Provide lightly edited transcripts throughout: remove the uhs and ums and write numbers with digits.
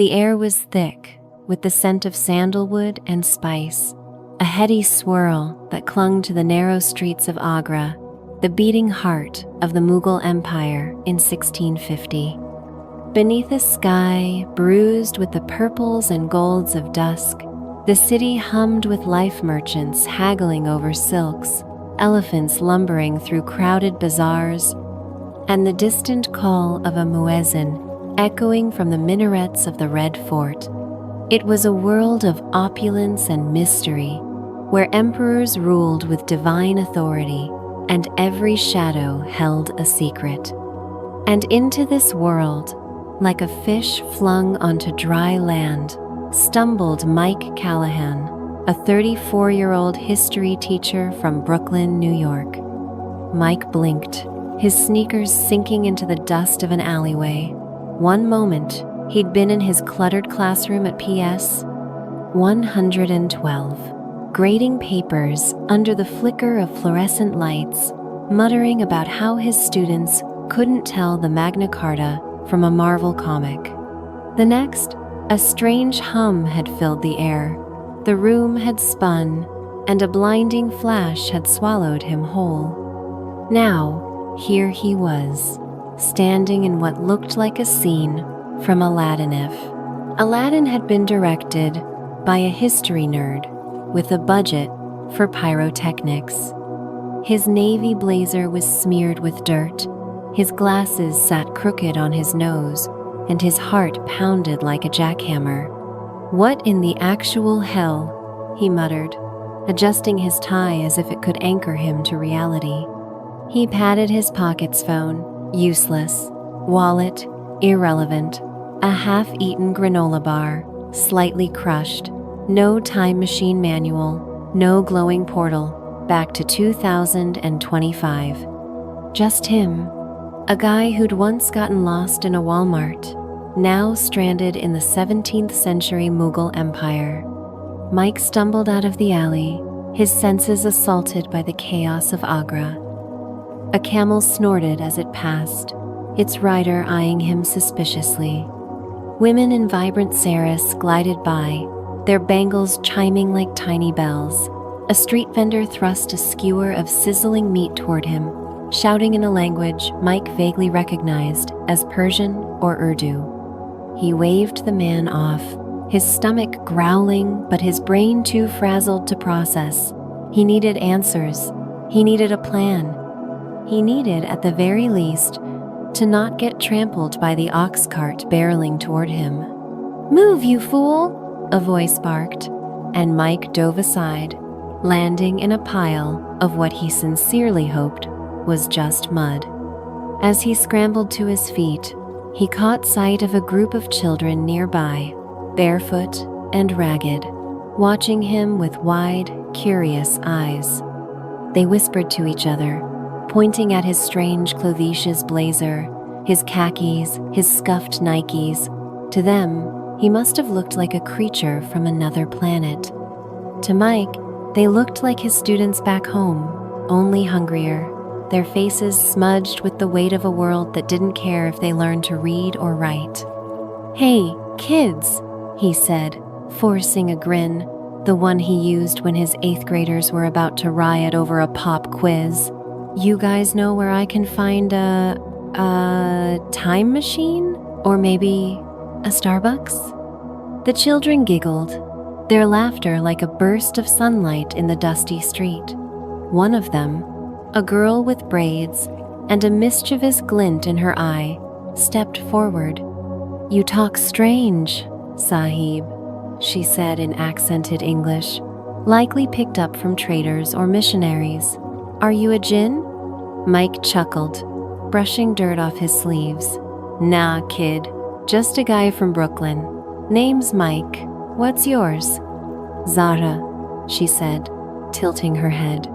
The air was thick, with the scent of sandalwood and spice, a heady swirl that clung to the narrow streets of Agra, the beating heart of the Mughal Empire in 1650. Beneath a sky bruised with the purples and golds of dusk, the city hummed with life merchants haggling over silks, elephants lumbering through crowded bazaars, and the distant call of a muezzin echoing from the minarets of the Red Fort. It was a world of opulence and mystery, where emperors ruled with divine authority and every shadow held a secret. And into this world, like a fish flung onto dry land, stumbled Mike Callahan, a 34-year-old history teacher from Brooklyn, New York. Mike blinked, his sneakers sinking into the dust of an alleyway. One moment, he'd been in his cluttered classroom at PS 112, grading papers under the flicker of fluorescent lights, muttering about how his students couldn't tell the Magna Carta from a Marvel comic. The next, a strange hum had filled the air. The room had spun, and a blinding flash had swallowed him whole. Now, here he was, standing in what looked like a scene from Aladdin. If Aladdin had been directed by a history nerd with a budget for pyrotechnics. His navy blazer was smeared with dirt, his glasses sat crooked on his nose, and his heart pounded like a jackhammer. "What in the actual hell?" he muttered, adjusting his tie as if it could anchor him to reality. He patted his pockets phone, useless, wallet, irrelevant, a half-eaten granola bar, slightly crushed, no time machine manual, no glowing portal, back to 2025. Just him, a guy who'd once gotten lost in a Walmart, now stranded in the 17th century Mughal Empire. Mike stumbled out of the alley, his senses assaulted by the chaos of Agra. A camel snorted as it passed, its rider eyeing him suspiciously. Women in vibrant saris glided by, their bangles chiming like tiny bells. A street vendor thrust a skewer of sizzling meat toward him, shouting in a language Mike vaguely recognized as Persian or Urdu. He waved the man off, his stomach growling, but his brain too frazzled to process. He needed answers. He needed a plan. He needed, at the very least, to not get trampled by the ox cart barreling toward him. "Move, you fool!" a voice barked, and Mike dove aside, landing in a pile of what he sincerely hoped was just mud. As he scrambled to his feet, he caught sight of a group of children nearby, barefoot and ragged, watching him with wide, curious eyes. They whispered to each other, pointing at his strange clothesious blazer, his khakis, his scuffed Nikes. To them, he must have looked like a creature from another planet. To Mike, they looked like his students back home, only hungrier, their faces smudged with the weight of a world that didn't care if they learned to read or write. "Hey, kids," he said, forcing a grin, the one he used when his 8th graders were about to riot over a pop quiz. "You guys know where I can find a time machine? Or maybe a Starbucks?" The children giggled, their laughter like a burst of sunlight in the dusty street. One of them, a girl with braids and a mischievous glint in her eye, stepped forward. "You talk strange, Sahib," she said in accented English, likely picked up from traders or missionaries. "Are you a jinn?" Mike chuckled, brushing dirt off his sleeves. "Nah, kid, just a guy from Brooklyn. Name's Mike. What's yours?" "Zara," she said, tilting her head.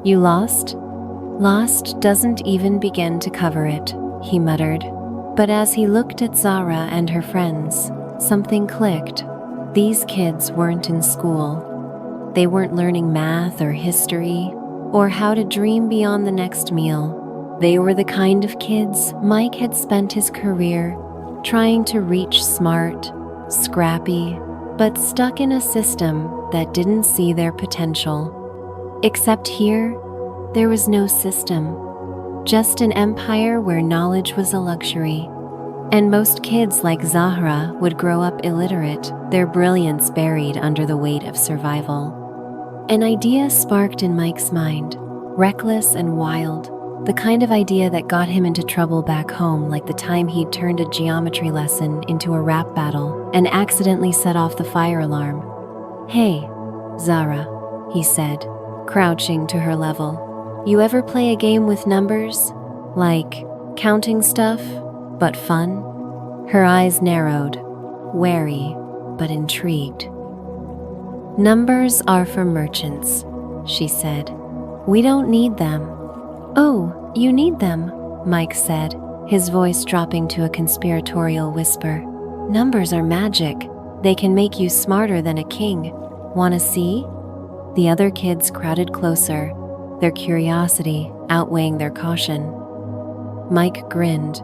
"You lost?" "Lost doesn't even begin to cover it," he muttered. But as he looked at Zara and her friends, something clicked. These kids weren't in school. They weren't learning math or history or how to dream beyond the next meal. They were the kind of kids Mike had spent his career trying to reach smart, scrappy, but stuck in a system that didn't see their potential. Except here, there was no system, just an empire where knowledge was a luxury. And most kids like Zahra would grow up illiterate, their brilliance buried under the weight of survival. An idea sparked in Mike's mind, reckless and wild, the kind of idea that got him into trouble back home, like the time he'd turned a geometry lesson into a rap battle and accidentally set off the fire alarm. "Hey, Zahra," he said, crouching to her level. "You ever play a game with numbers? Like counting stuff, but fun?" Her eyes narrowed, wary but intrigued. "Numbers are for merchants," she said. "We don't need them." "Oh, you need them," Mike said, his voice dropping to a conspiratorial whisper. "Numbers are magic. They can make you smarter than a king. Wanna see?" The other kids crowded closer, their curiosity outweighing their caution. Mike grinned.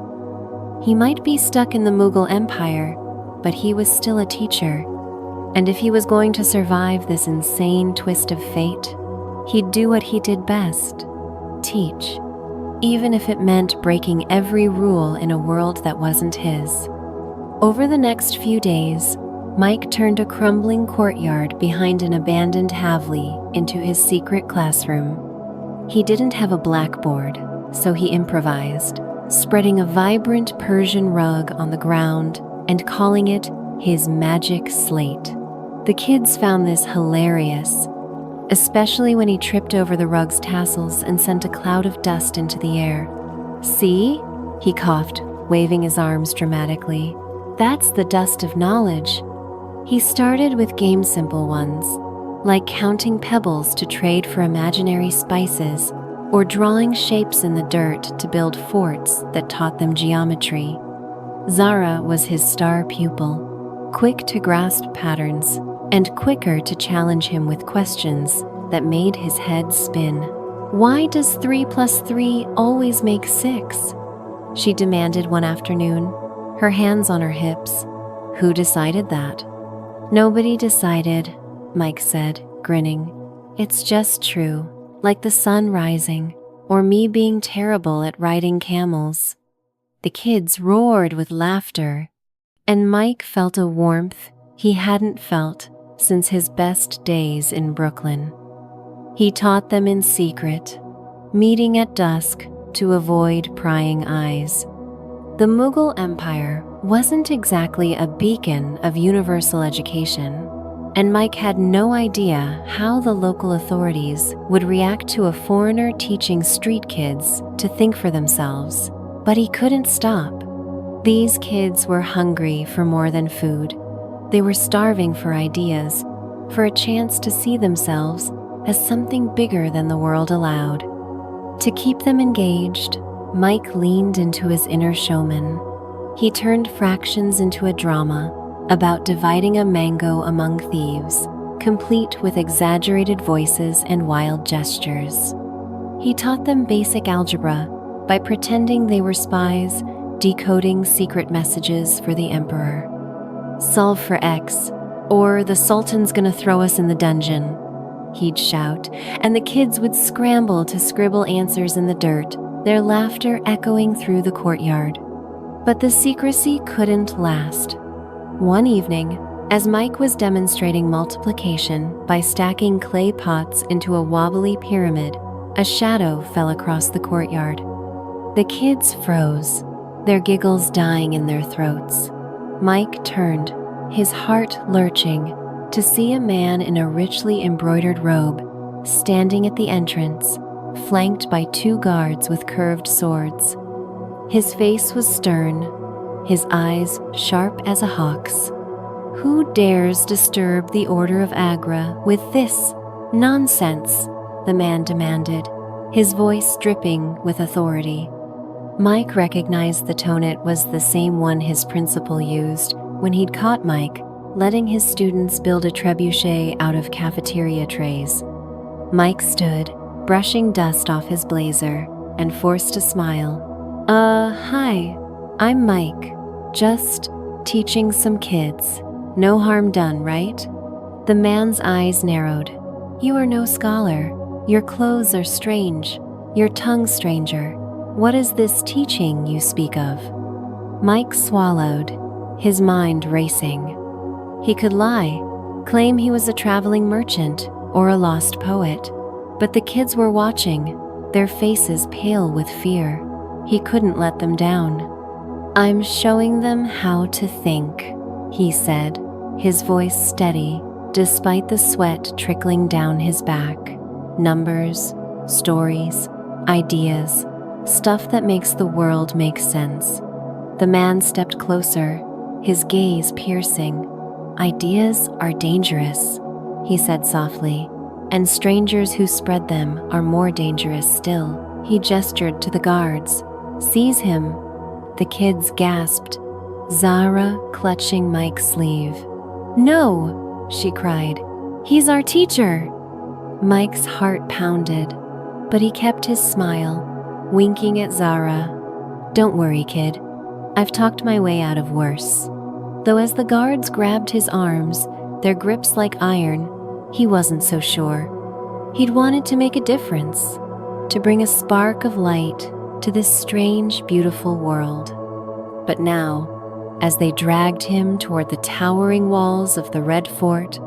He might be stuck in the Mughal Empire, but he was still a teacher. And if he was going to survive this insane twist of fate, he'd do what he did best: teach, even if it meant breaking every rule in a world that wasn't his. Over the next few days, Mike turned a crumbling courtyard behind an abandoned Havli into his secret classroom. He didn't have a blackboard, so he improvised, spreading a vibrant Persian rug on the ground and calling it his magic slate. The kids found this hilarious, especially when he tripped over the rug's tassels and sent a cloud of dust into the air. "See?" he coughed, waving his arms dramatically. "That's the dust of knowledge." He started with simple ones, like counting pebbles to trade for imaginary spices, or drawing shapes in the dirt to build forts that taught them geometry. Zahra was his star pupil, quick to grasp patterns, and quicker to challenge him with questions that made his head spin. "Why does 3 plus 3 always make 6? She demanded one afternoon, her hands on her hips. "Who decided that?" "Nobody decided," Mike said, grinning. "It's just true, like the sun rising, or me being terrible at riding camels." The kids roared with laughter, and Mike felt a warmth he hadn't felt since his best days in Brooklyn. He taught them in secret, meeting at dusk to avoid prying eyes. The Mughal Empire wasn't exactly a beacon of universal education, and Mike had no idea how the local authorities would react to a foreigner teaching street kids to think for themselves. But he couldn't stop. These kids were hungry for more than food. They were starving for ideas, for a chance to see themselves as something bigger than the world allowed. To keep them engaged, Mike leaned into his inner showman. He turned fractions into a drama about dividing a mango among thieves, complete with exaggerated voices and wild gestures. He taught them basic algebra by pretending they were spies, decoding secret messages for the emperor. "Solve for X, or the Sultan's gonna throw us in the dungeon," he'd shout, and the kids would scramble to scribble answers in the dirt, their laughter echoing through the courtyard. But the secrecy couldn't last. One evening, as Mike was demonstrating multiplication by stacking clay pots into a wobbly pyramid, a shadow fell across the courtyard. The kids froze, their giggles dying in their throats. Mike turned, his heart lurching, to see a man in a richly embroidered robe standing at the entrance, flanked by 2 guards with curved swords. His face was stern, his eyes sharp as a hawk's. "Who dares disturb the order of Agra with this nonsense?" the man demanded, his voice dripping with authority. Mike recognized the tone. It was the same one his principal used when he'd caught Mike letting his students build a trebuchet out of cafeteria trays. Mike stood, brushing dust off his blazer, and forced a smile. Hi, I'm Mike, just teaching some kids." No harm done, right? The man's eyes narrowed. You are no scholar. Your clothes are strange. Your tongue stranger. What is this teaching you speak of? Mike swallowed, his mind racing. He could lie, claim he was a traveling merchant or a lost poet, but the kids were watching, their faces pale with fear. He couldn't let them down. I'm showing them how to think, he said, his voice steady, despite the sweat trickling down his back. Numbers, stories, ideas, stuff that makes the world make sense. The man stepped closer, his gaze piercing. Ideas are dangerous, he said softly, and strangers who spread them are more dangerous still. He gestured to the guards. Seize him. The kids gasped, Zara clutching Mike's sleeve. No, she cried. He's our teacher. Mike's heart pounded, but he kept his smile, winking at Zara. Don't worry, kid. I've talked my way out of worse. Though as the guards grabbed his arms, their grips like iron, he wasn't so sure. He'd wanted to make a difference, to bring a spark of light to this strange, beautiful world. But now, as they dragged him toward the towering walls of the Red Fort,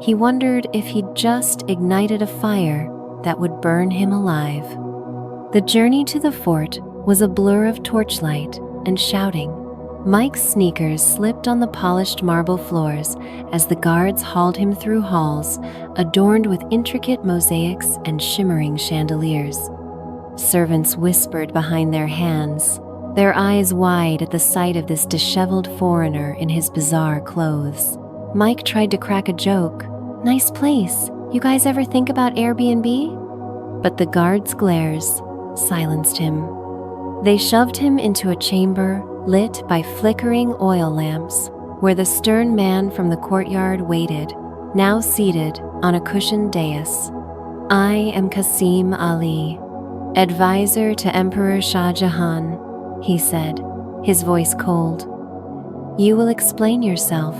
he wondered if he'd just ignited a fire that would burn him alive. The journey to the fort was a blur of torchlight and shouting. Mike's sneakers slipped on the polished marble floors as the guards hauled him through halls adorned with intricate mosaics and shimmering chandeliers. Servants whispered behind their hands, their eyes wide at the sight of this disheveled foreigner in his bizarre clothes. Mike tried to crack a joke. Nice place. You guys ever think about Airbnb? But the guards' glares silenced him. They shoved him into a chamber lit by flickering oil lamps, where the stern man from the courtyard waited, now seated on a cushioned dais. I am Qasim Ali, advisor to Emperor Shah Jahan, he said, his voice cold. You will explain yourself,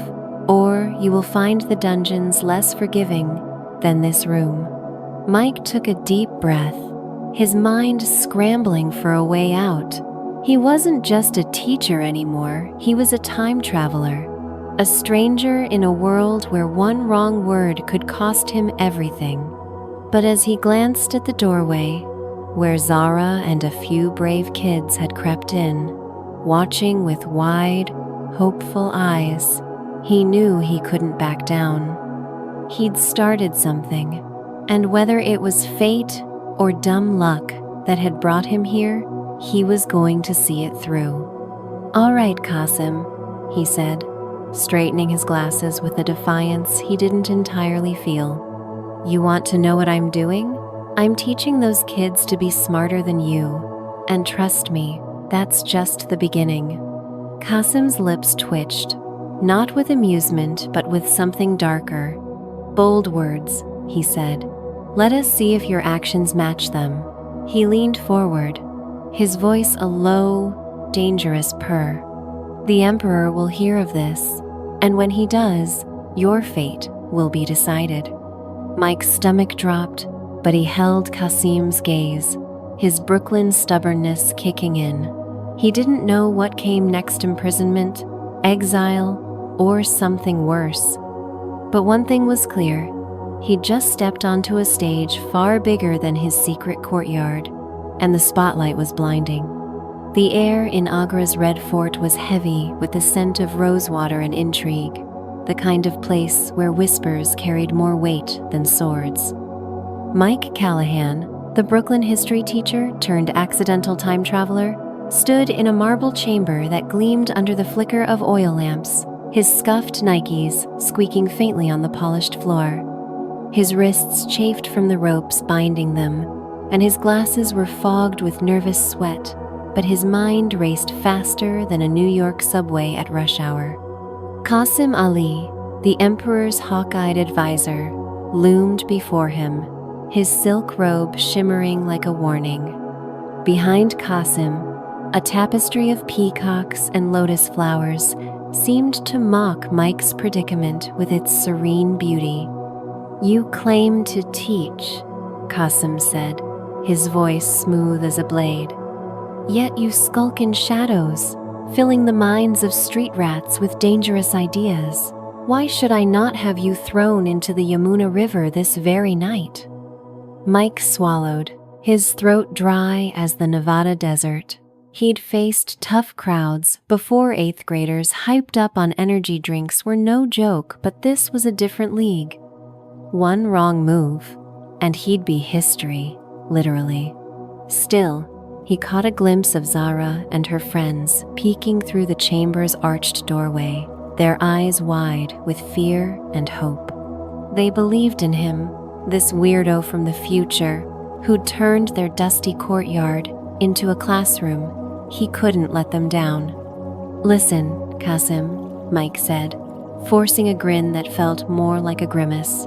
or you will find the dungeons less forgiving than this room. Mike took a deep breath, his mind scrambling for a way out. He wasn't just a teacher anymore, he was a time traveler, a stranger in a world where one wrong word could cost him everything. But as he glanced at the doorway, where Zara and a few brave kids had crept in, watching with wide, hopeful eyes, he knew he couldn't back down. He'd started something, and whether it was fate or dumb luck that had brought him here, he was going to see it through. All right, Qasim, he said, straightening his glasses with a defiance he didn't entirely feel. You want to know what I'm doing? I'm teaching those kids to be smarter than you. And trust me, that's just the beginning. Qasim's lips twitched, not with amusement, but with something darker. Bold words, he said. Let us see if your actions match them. He leaned forward, his voice a low, dangerous purr. The Emperor will hear of this, and when he does, your fate will be decided. Mike's stomach dropped, but he held Qasim's gaze, his Brooklyn stubbornness kicking in. He didn't know what came next: imprisonment, exile, or something worse. But one thing was clear. He'd just stepped onto a stage far bigger than his secret courtyard, and the spotlight was blinding. The air in Agra's Red Fort was heavy with the scent of rosewater and intrigue, the kind of place where whispers carried more weight than swords. Mike Callahan, the Brooklyn history teacher turned accidental time traveler, stood in a marble chamber that gleamed under the flicker of oil lamps, his scuffed Nikes squeaking faintly on the polished floor. His wrists chafed from the ropes binding them, and his glasses were fogged with nervous sweat, but his mind raced faster than a New York subway at rush hour. Qasim Ali, the Emperor's hawk-eyed advisor, loomed before him, his silk robe shimmering like a warning. Behind Qasim, a tapestry of peacocks and lotus flowers seemed to mock Mike's predicament with its serene beauty. "You claim to teach," Qasim said, his voice smooth as a blade. "Yet you skulk in shadows, filling the minds of street rats with dangerous ideas. Why should I not have you thrown into the Yamuna River this very night?" Mike swallowed, his throat dry as the Nevada desert. He'd faced tough crowds before 8th graders hyped up on energy drinks were no joke, but this was a different league. One wrong move, and he'd be history, literally. Still, he caught a glimpse of Zara and her friends peeking through the chamber's arched doorway, their eyes wide with fear and hope. They believed in him, this weirdo from the future, who'd turned their dusty courtyard into a classroom. He couldn't let them down. "Listen, Qasim," Mike said, forcing a grin that felt more like a grimace.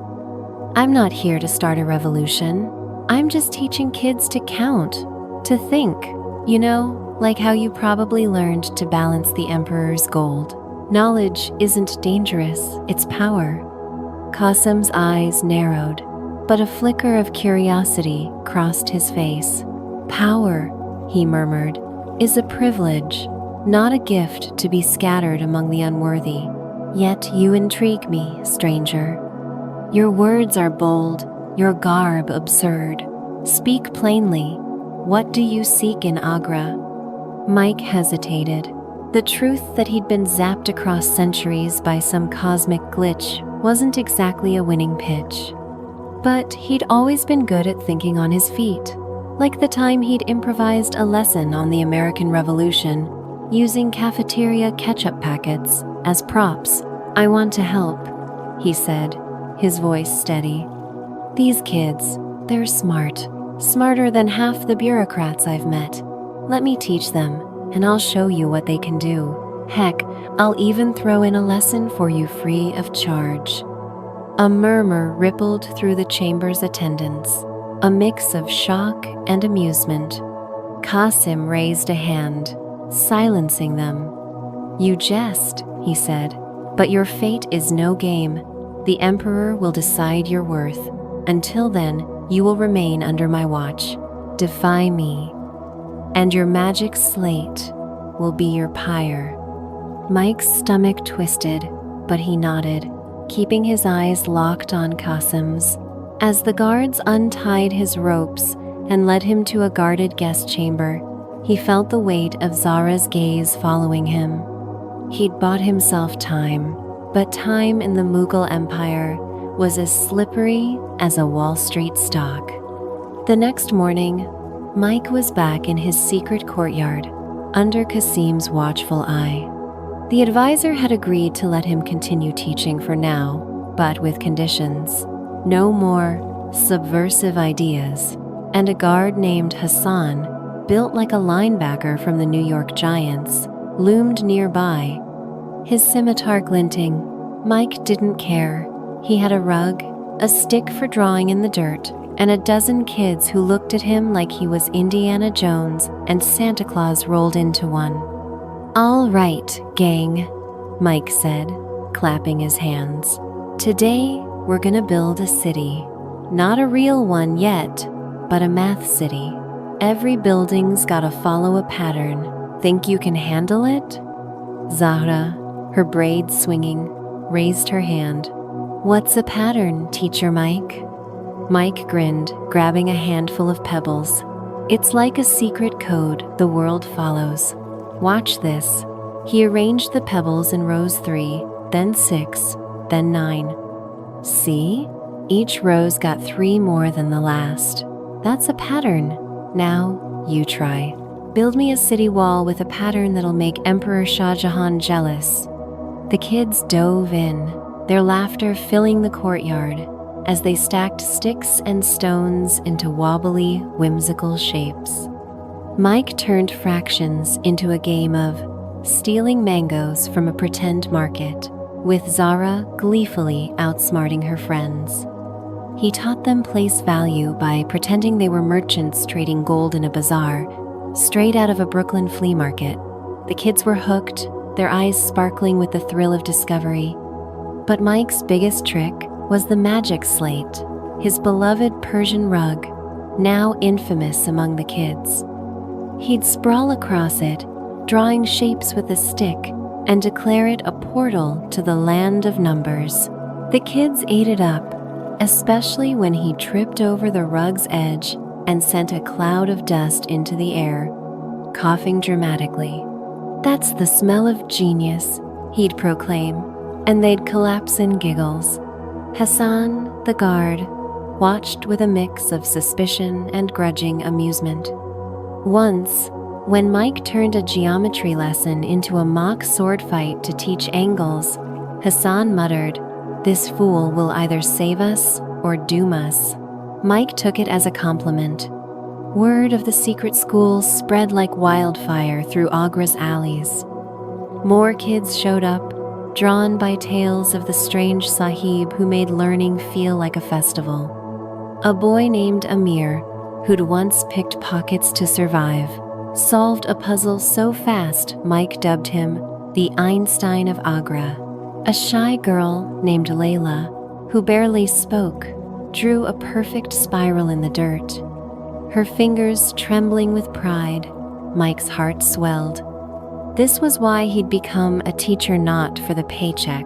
"I'm not here to start a revolution. I'm just teaching kids to count, to think, like how you probably learned to balance the Emperor's gold. Knowledge isn't dangerous, it's power." Qasim's eyes narrowed, but a flicker of curiosity crossed his face. "Power," he murmured, "is a privilege, not a gift to be scattered among the unworthy. Yet you intrigue me, stranger. Your words are bold, your garb absurd. Speak plainly. What do you seek in Agra?" Mike hesitated. The truth that he'd been zapped across centuries by some cosmic glitch wasn't exactly a winning pitch. But he'd always been good at thinking on his feet, like the time he'd improvised a lesson on the American Revolution, using cafeteria ketchup packets as props. "I want to help," he said, his voice steady. "These kids, they're smart, smarter than half the bureaucrats I've met. Let me teach them, and I'll show you what they can do. Heck, I'll even throw in a lesson for you free of charge." A murmur rippled through the chamber's attendants, a mix of shock and amusement. Qasim raised a hand, silencing them. "You jest," he said, "but your fate is no game. The Emperor will decide your worth. Until then, you will remain under my watch. Defy me, and your magic slate will be your pyre." Mike's stomach twisted, but he nodded, keeping his eyes locked on Qasim's. As the guards untied his ropes and led him to a guarded guest chamber, he felt the weight of Zara's gaze following him. He'd bought himself time, but time in the Mughal Empire was as slippery as a Wall Street stock. The next morning, Mike was back in his secret courtyard, under Qasim's watchful eye. The advisor had agreed to let him continue teaching for now, but with conditions. No more subversive ideas, and a guard named Hassan, built like a linebacker from the New York Giants, loomed nearby, his scimitar glinting. Mike didn't care. He had a rug, a stick for drawing in the dirt, and a dozen kids who looked at him like he was Indiana Jones and Santa Claus rolled into one. "All right, gang," Mike said, clapping his hands. "Today, we're gonna build a city. Not a real one yet, but a math city. Every building's gotta follow a pattern. Think you can handle it?" Zahra, her braids swinging, raised her hand. "What's a pattern, Teacher Mike?" Mike grinned, grabbing a handful of pebbles. "It's like a secret code the world follows. Watch this." He arranged the pebbles in rows 3, then 6, then 9. "See? Each row's got 3 more than the last. That's a pattern. Now, you try. Build me a city wall with a pattern that'll make Emperor Shah Jahan jealous." The kids dove in, their laughter filling the courtyard as they stacked sticks and stones into wobbly, whimsical shapes. Mike turned fractions into a game of stealing mangoes from a pretend market, with Zara gleefully outsmarting her friends. He taught them place value by pretending they were merchants trading gold in a bazaar, straight out of a Brooklyn flea market. The kids were hooked, their eyes sparkling with the thrill of discovery. But Mike's biggest trick was the magic slate, his beloved Persian rug, now infamous among the kids. He'd sprawl across it, drawing shapes with a stick, and declare it a portal to the land of numbers. The kids ate it up, especially when he tripped over the rug's edge and sent a cloud of dust into the air, coughing dramatically. "That's the smell of genius," he'd proclaim, and they'd collapse in giggles. Hassan, the guard, watched with a mix of suspicion and grudging amusement. Once, when Mike turned a geometry lesson into a mock sword fight to teach angles, Hassan muttered, "This fool will either save us or doom us." Mike took it as a compliment. Word of the secret school spread like wildfire through Agra's alleys. More kids showed up, drawn by tales of the strange sahib who made learning feel like a festival. A boy named Amir, who'd once picked pockets to survive, solved a puzzle so fast Mike dubbed him the Einstein of Agra. A shy girl named Layla, who barely spoke, drew a perfect spiral in the dirt. Her fingers trembling with pride, Mike's heart swelled. This was why he'd become a teacher not for the paycheck,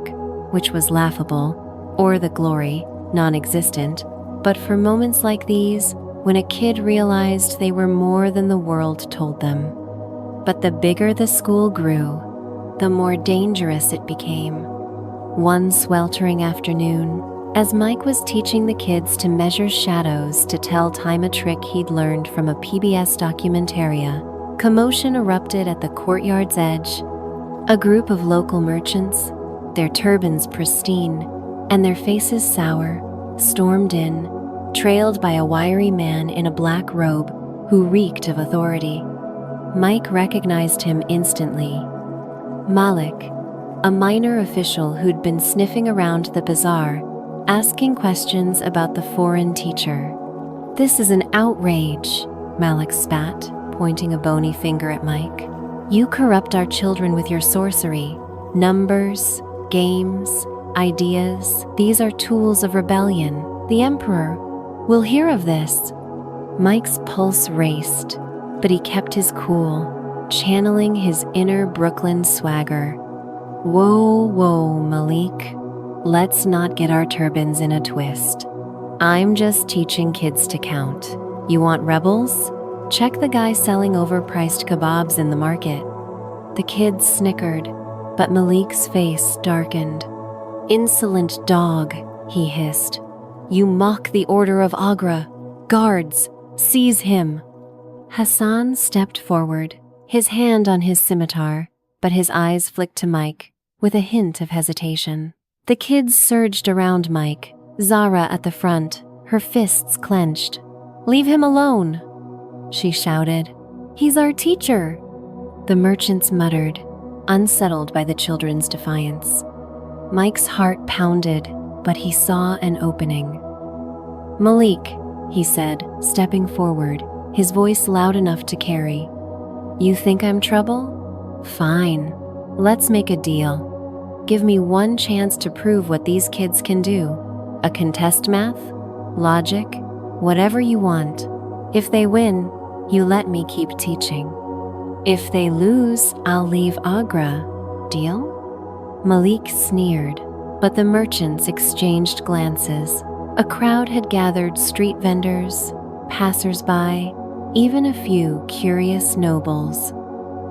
which was laughable, or the glory, non-existent, but for moments like these when a kid realized they were more than the world told them. But the bigger the school grew, the more dangerous it became. One sweltering afternoon, as Mike was teaching the kids to measure shadows to tell time a trick he'd learned from a PBS documentaria, commotion erupted at the courtyard's edge. A group of local merchants, their turbans pristine and their faces sour, stormed in, trailed by a wiry man in a black robe who reeked of authority. Mike recognized him instantly. Malik, a minor official who'd been sniffing around the bazaar, asking questions about the foreign teacher. "This is an outrage," Malik spat, pointing a bony finger at Mike. "You corrupt our children with your sorcery. Numbers, games, ideas, these are tools of rebellion. The Emperor will hear of this." Mike's pulse raced, but he kept his cool, channeling his inner Brooklyn swagger. Whoa, Malik. Let's not get our turbans in a twist. I'm just teaching kids to count. You want rebels? Check the guy selling overpriced kebabs in the market." The kids snickered, but Malik's face darkened. "Insolent dog," he hissed. "You mock the order of Agra. Guards, seize him." Hassan stepped forward, his hand on his scimitar, but his eyes flicked to Mike, with a hint of hesitation. The kids surged around Mike, Zara at the front, her fists clenched. "Leave him alone," she shouted. "He's our teacher." The merchants muttered, unsettled by the children's defiance. Mike's heart pounded, but he saw an opening. "Malik," he said, stepping forward, his voice loud enough to carry. "You think I'm trouble? Fine. Let's make a deal. Give me one chance to prove what these kids can do. A contest math, logic, whatever you want. If they win, you let me keep teaching. If they lose, I'll leave Agra. Deal?" Malik sneered, but the merchants exchanged glances. A crowd had gathered: street vendors, passers-by, even a few curious nobles.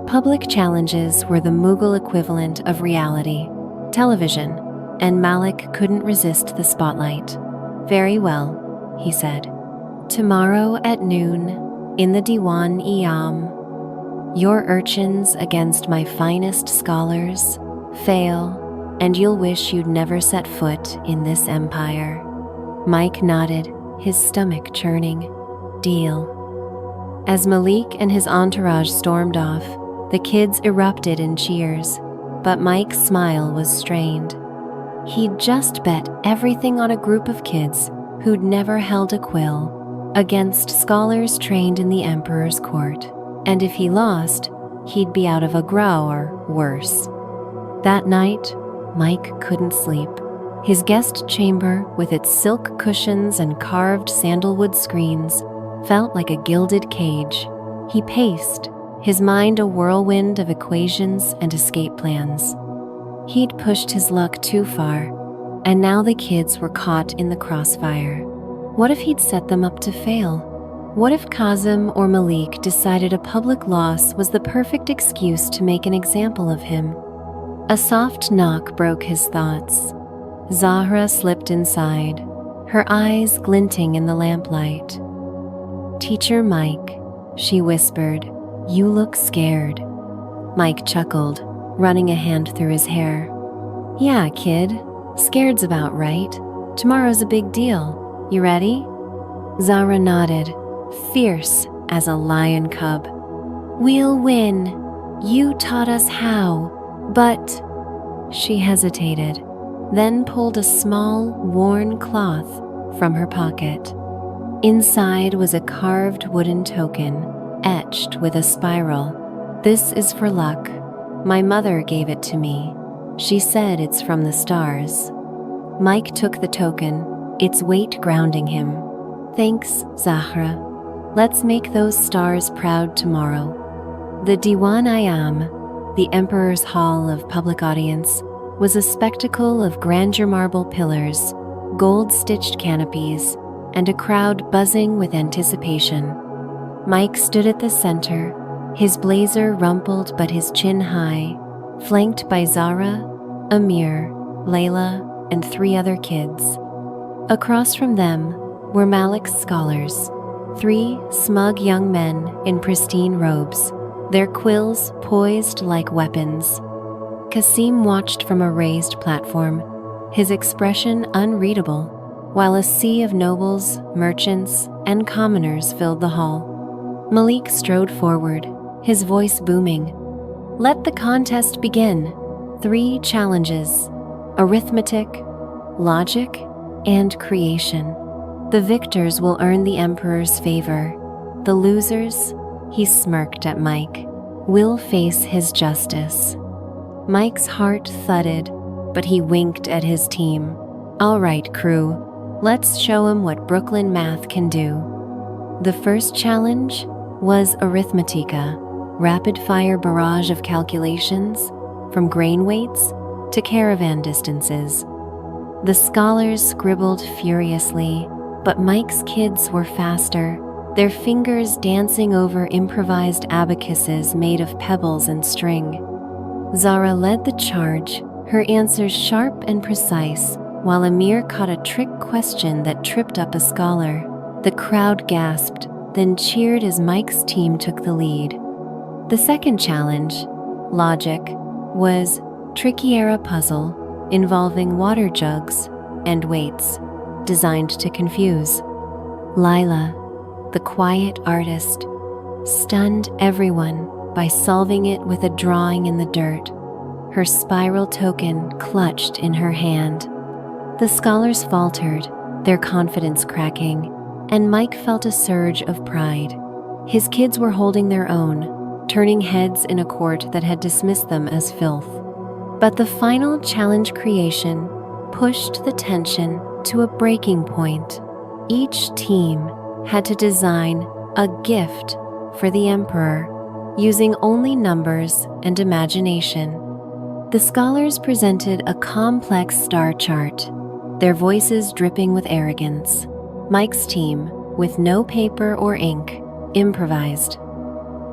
Public challenges were the Mughal equivalent of reality television, and Malik couldn't resist the spotlight. "Very well," he said. "Tomorrow at noon, in the Diwan-e-Am, your urchins against my finest scholars, fail, and you'll wish you'd never set foot in this empire." Mike nodded, his stomach churning. "Deal." As Malik and his entourage stormed off, the kids erupted in cheers, but Mike's smile was strained. He'd just bet everything on a group of kids who'd never held a quill against scholars trained in the emperor's court, and if he lost, he'd be out of Agra or worse. That night, Mike couldn't sleep. His guest chamber, with its silk cushions and carved sandalwood screens, felt like a gilded cage. He paced, his mind a whirlwind of equations and escape plans. He'd pushed his luck too far, and now the kids were caught in the crossfire. What if he'd set them up to fail? What if Kazim or Malik decided a public loss was the perfect excuse to make an example of him? A soft knock broke his thoughts. Zahra slipped inside, her eyes glinting in the lamplight. "Teacher Mike," she whispered, "you look scared." Mike chuckled, running a hand through his hair. "Yeah, kid, scared's about right. Tomorrow's a big deal. You ready?" Zahra nodded, fierce as a lion cub. "We'll win. You taught us how, but—" She hesitated, then pulled a small, worn cloth from her pocket. Inside was a carved wooden token, etched with a spiral. "This is for luck. My mother gave it to me. She said it's from the stars." Mike took the token, its weight grounding him. "Thanks, Zahra. Let's make those stars proud tomorrow." The Diwan-i-Am, the Emperor's Hall of Public Audience, was a spectacle of grandeur marble pillars, gold-stitched canopies, and a crowd buzzing with anticipation. Mike stood at the center, his blazer rumpled but his chin high, flanked by Zahra, Amir, Layla, and 3 other kids. Across from them were Malik's scholars, 3 smug young men in pristine robes, their quills poised like weapons. Kasim watched from a raised platform, his expression unreadable, while a sea of nobles, merchants, and commoners filled the hall. Malik strode forward, his voice booming. "Let the contest begin. 3 challenges: arithmetic, logic, and creation. The victors will earn the Emperor's favor. The losers," he smirked at Mike, "will face his justice." Mike's heart thudded, but he winked at his team. "All right, crew, let's show 'em what Brooklyn math can do." The first challenge was Arithmetica, rapid-fire barrage of calculations, from grain weights to caravan distances. The scholars scribbled furiously, but Mike's kids were faster, their fingers dancing over improvised abacuses made of pebbles and string. Zahra led the charge, her answers sharp and precise, while Amir caught a trick question that tripped up a scholar. The crowd gasped, then cheered as Mike's team took the lead. The second challenge, logic, was Trickiera puzzle involving water jugs and weights, designed to confuse. Lila, the quiet artist, stunned everyone by solving it with a drawing in the dirt, her spiral token clutched in her hand. The scholars faltered, their confidence cracking, and Mike felt a surge of pride. His kids were holding their own, turning heads in a court that had dismissed them as filth. But the final challenge creation pushed the tension to a breaking point. Each team had to design a gift for the Emperor, using only numbers and imagination. The scholars presented a complex star chart, their voices dripping with arrogance. Mike's team, with no paper or ink, improvised.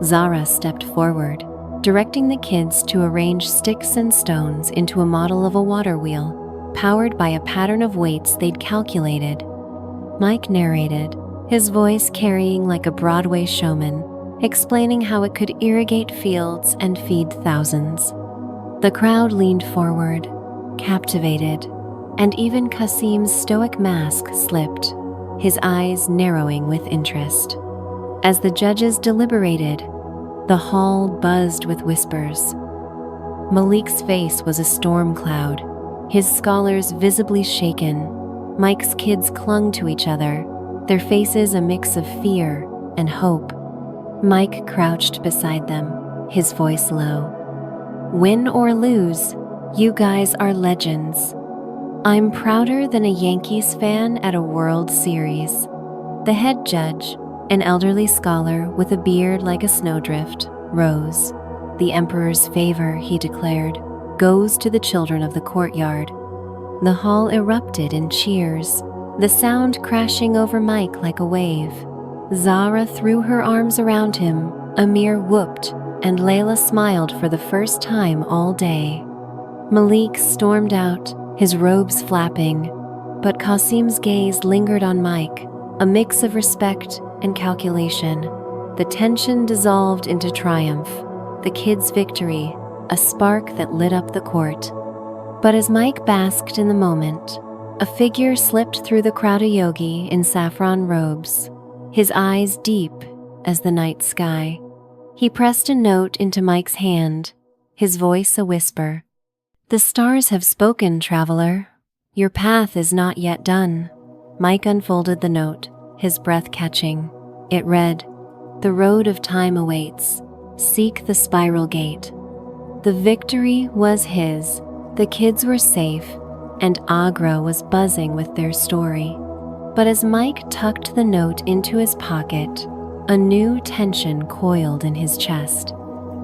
Zahra stepped forward, directing the kids to arrange sticks and stones into a model of a water wheel, powered by a pattern of weights they'd calculated. Mike narrated, his voice carrying like a Broadway showman, explaining how it could irrigate fields and feed thousands. The crowd leaned forward, captivated, and even Kasim's stoic mask slipped, his eyes narrowing with interest. As the judges deliberated, the hall buzzed with whispers. Malik's face was a storm cloud, his scholars visibly shaken. Mike's kids clung to each other, their faces a mix of fear and hope. Mike crouched beside them, his voice low. "Win or lose, You guys are legends. I'm prouder than a Yankees fan at a World Series. The head judge, an elderly scholar with a beard like a snowdrift, rose. The emperor's favor, he declared, goes to the children of the courtyard. The hall erupted in cheers, the sound crashing over Mike like a wave. Zara threw her arms around him, Amir whooped, and Layla smiled for the first time all day. Malik stormed out, his robes flapping, but Qasim's gaze lingered on Mike, a mix of respect and calculation. The tension dissolved into triumph, the kid's victory, a spark that lit up the court. But as Mike basked in the moment, a figure slipped through the crowd, a yogi in saffron robes, his eyes deep as the night sky. He pressed a note into Mike's hand, his voice a whisper. "The stars have spoken, traveler. Your path is not yet done." Mike unfolded the note, his breath catching. It read, "The road of time awaits. Seek the spiral gate." The victory was his. The kids were safe, and Agra was buzzing with their story. But as Mike tucked the note into his pocket, a new tension coiled in his chest.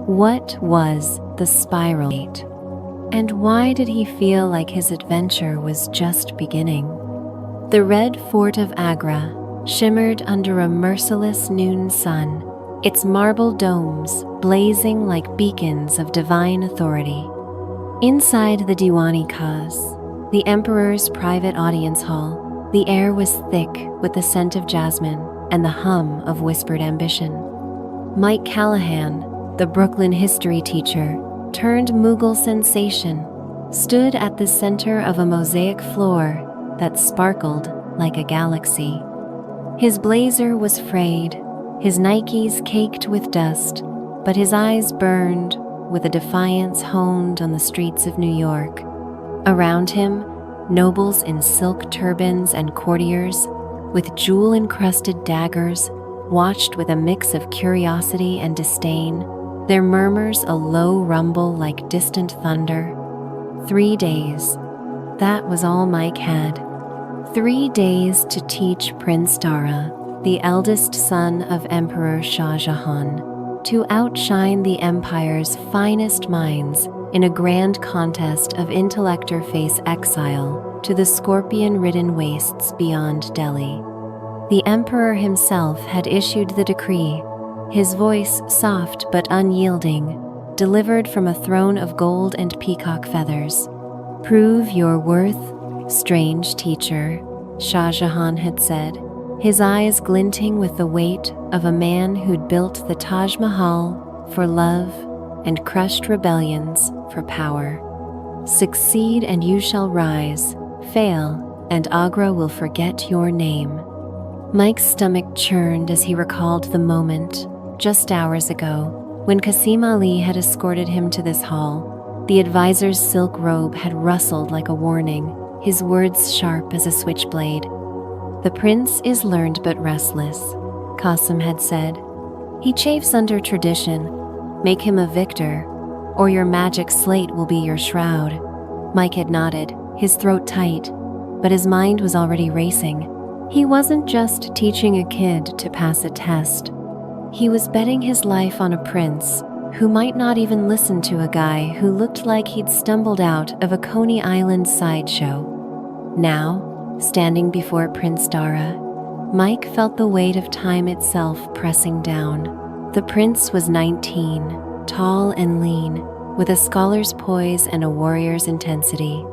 What was the spiral gate? And why did he feel like his adventure was just beginning? The red fort of Agra shimmered under a merciless noon sun, its marble domes blazing like beacons of divine authority. Inside the Diwani Khas, the emperor's private audience hall, the air was thick with the scent of jasmine and the hum of whispered ambition. Mike Callahan, the Brooklyn history teacher, turned Mughal sensation, stood at the center of a mosaic floor that sparkled like a galaxy. His blazer was frayed, his Nikes caked with dust, but his eyes burned with a defiance honed on the streets of New York. Around him, nobles in silk turbans and courtiers with jewel-encrusted daggers watched with a mix of curiosity and disdain, their murmurs a low rumble like distant thunder. 3 days. That was all Mike had. 3 days to teach Prince Dara, the eldest son of Emperor Shah Jahan, to outshine the empire's finest minds in a grand contest of intellect or face exile to the scorpion-ridden wastes beyond Delhi. The emperor himself had issued the decree, his voice soft but unyielding, delivered from a throne of gold and peacock feathers. "Prove your worth, strange teacher," Shah Jahan had said, his eyes glinting with the weight of a man who'd built the Taj Mahal for love and crushed rebellions for power. "Succeed and you shall rise, fail and Agra will forget your name." Mike's stomach churned as he recalled the moment, just hours ago, when Qasim Ali had escorted him to this hall. The advisor's silk robe had rustled like a warning, his words sharp as a switchblade. "The prince is learned but restless," Qasim had said. "He chafes under tradition. Make him a victor, or your magic slate will be your shroud." Mike had nodded, his throat tight, but his mind was already racing. He wasn't just teaching a kid to pass a test. He was betting his life on a prince who might not even listen to a guy who looked like he'd stumbled out of a Coney Island sideshow. Now, standing before Prince Dara, Mike felt the weight of time itself pressing down. The prince was 19, tall and lean, with a scholar's poise and a warrior's intensity.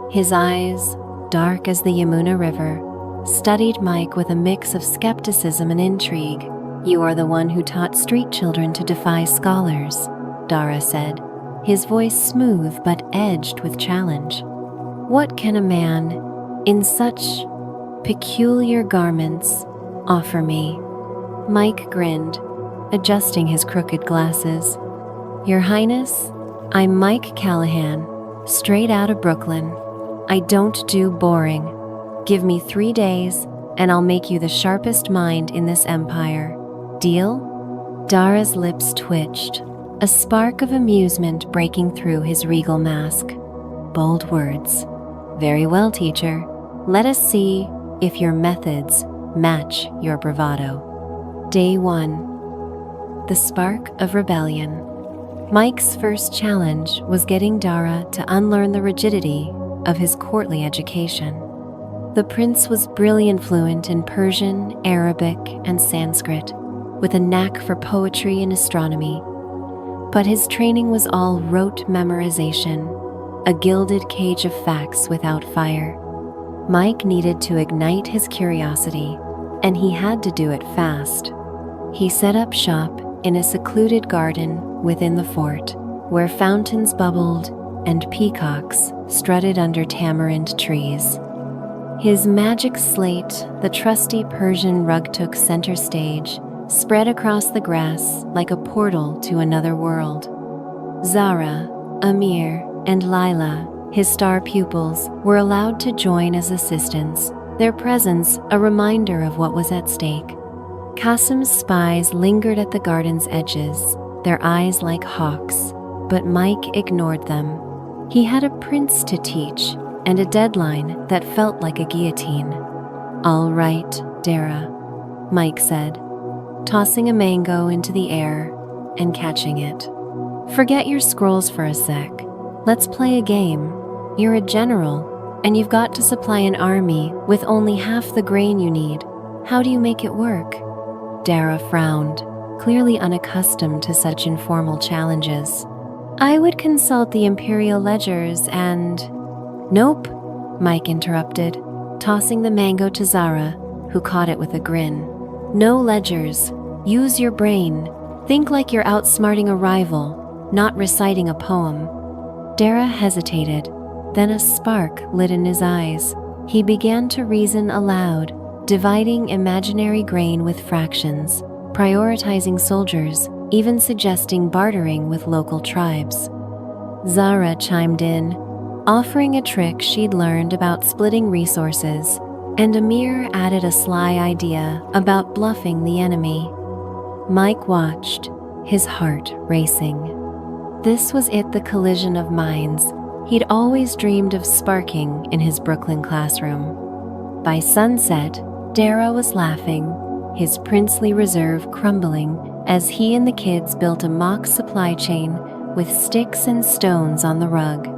His eyes, dark as the Yamuna River, studied Mike with a mix of skepticism and intrigue. "You are the one who taught street children to defy scholars," Dara said, his voice smooth but edged with challenge. "What can a man in such peculiar garments offer me?" Mike grinned, adjusting his crooked glasses. "Your Highness, I'm Mike Callahan, straight out of Brooklyn. I don't do boring. Give me 3 days, and I'll make you the sharpest mind in this empire. Deal?" Dara's lips twitched, a spark of amusement breaking through his regal mask. bold words. "Very well, teacher. Let us see if your methods match your bravado." Day 1. The Spark of Rebellion. Mike's first challenge was getting Dara to unlearn the rigidity of his courtly education. The prince was brilliant, fluent in Persian, Arabic, and Sanskrit, with a knack for poetry and astronomy. But his training was all rote memorization, a gilded cage of facts without fire. Mike needed to ignite his curiosity, and he had to do it fast. He set up shop in a secluded garden within the fort, where fountains bubbled and peacocks strutted under tamarind trees. His magic slate, the trusty Persian rug, took center stage, spread across the grass like a portal to another world. Zara, Amir, and Lila, his star pupils, were allowed to join as assistants, their presence a reminder of what was at stake. Qasim's spies lingered at the garden's edges, their eyes like hawks, but Mike ignored them. He had a prince to teach and a deadline that felt like a guillotine. "All right, Dara," Mike said, tossing a mango into the air and catching it. "Forget your scrolls for a sec. Let's play a game. You're a general, and you've got to supply an army with only half the grain you need. How do you make it work?" Dara frowned, clearly unaccustomed to such informal challenges. "I would consult the imperial ledgers and—" "Nope," Mike interrupted, tossing the mango to Zara, who caught it with a grin. "No ledgers. Use your brain. Think like you're outsmarting a rival, not reciting a poem." Dara hesitated, then a spark lit in his eyes. He began to reason aloud, dividing imaginary grain with fractions, prioritizing soldiers, even suggesting bartering with local tribes. Zara chimed in, offering a trick she'd learned about splitting resources, and Amir added a sly idea about bluffing the enemy. Mike watched, his heart racing. This was it, the collision of minds he'd always dreamed of sparking in his Brooklyn classroom. By sunset, Dara was laughing, his princely reserve crumbling as he and the kids built a mock supply chain with sticks and stones on the rug.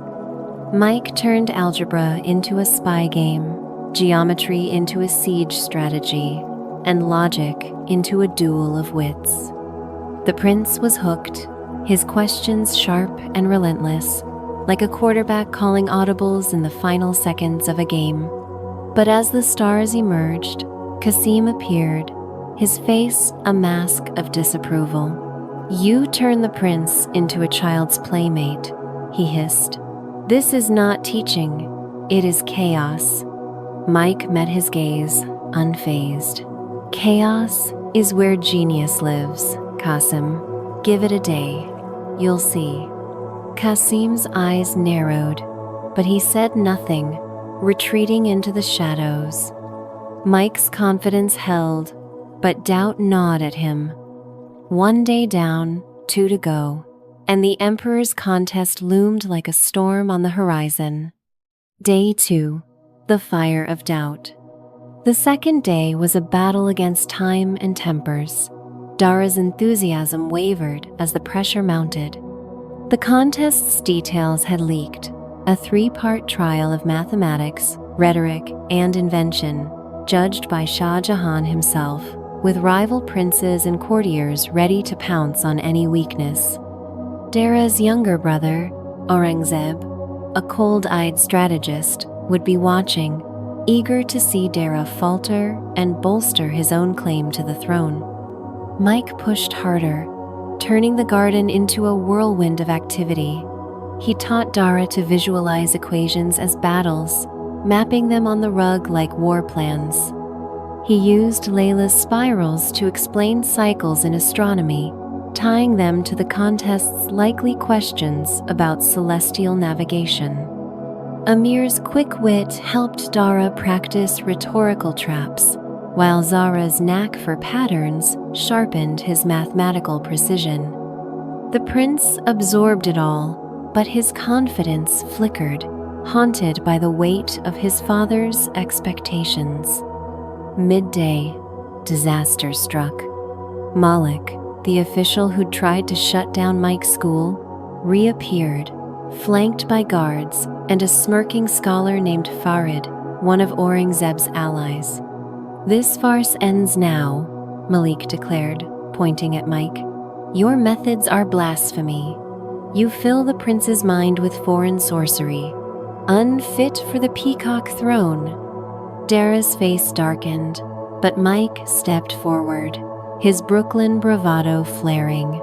Mike turned algebra into a spy game, geometry into a siege strategy, and logic into a duel of wits. The prince was hooked, his questions sharp and relentless, like a quarterback calling audibles in the final seconds of a game. But as the stars emerged, Qasim appeared, his face a mask of disapproval. "You turn the prince into a child's playmate," he hissed. "This is not teaching, it is chaos." Mike met his gaze, unfazed. "Chaos is where genius lives, Qasim. Give it a day. You'll see." Qasim's eyes narrowed, but he said nothing, retreating into the shadows. Mike's confidence held, but doubt gnawed at him. One day down, 2 to go, and the Emperor's contest loomed like a storm on the horizon. Day 2. The Fire of Doubt. The second day was a battle against time and tempers. Dara's enthusiasm wavered as the pressure mounted. The contest's details had leaked, a 3-part trial of mathematics, rhetoric, and invention, judged by Shah Jahan himself, with rival princes and courtiers ready to pounce on any weakness. Dara's younger brother, Aurangzeb, a cold-eyed strategist, would be watching, eager to see Dara falter and bolster his own claim to the throne. Mike pushed harder, turning the garden into a whirlwind of activity. He taught Dara to visualize equations as battles, mapping them on the rug like war plans. He used Layla's spirals to explain cycles in astronomy, tying them to the contest's likely questions about celestial navigation. Amir's quick wit helped Dara practice rhetorical traps, while Zara's knack for patterns sharpened his mathematical precision. The prince absorbed it all, but his confidence flickered. haunted by the weight of his father's expectations. Midday, disaster struck. Malik, the official who'd tried to shut down Mike's school, reappeared, flanked by guards and a smirking scholar named Farid, one of Aurangzeb's allies. "This farce ends now," Malik declared, pointing at Mike. "Your methods are blasphemy. You fill the prince's mind with foreign sorcery, unfit for the peacock throne." Dara's face darkened, but Mike stepped forward, his Brooklyn bravado flaring.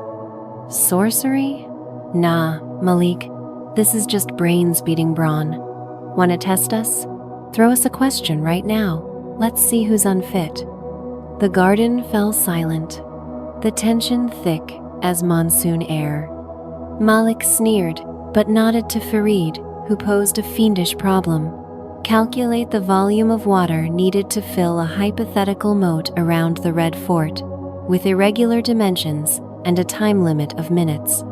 "Sorcery? Nah, Malik. This is just brains beating brawn. Wanna test us? Throw us a question right now. Let's see who's unfit." The garden fell silent, the tension thick as monsoon air. Malik sneered, but nodded to Farid, who posed a fiendish problem. Calculate the volume of water needed to fill a hypothetical moat around the Red Fort, with irregular dimensions and a time limit of minutes.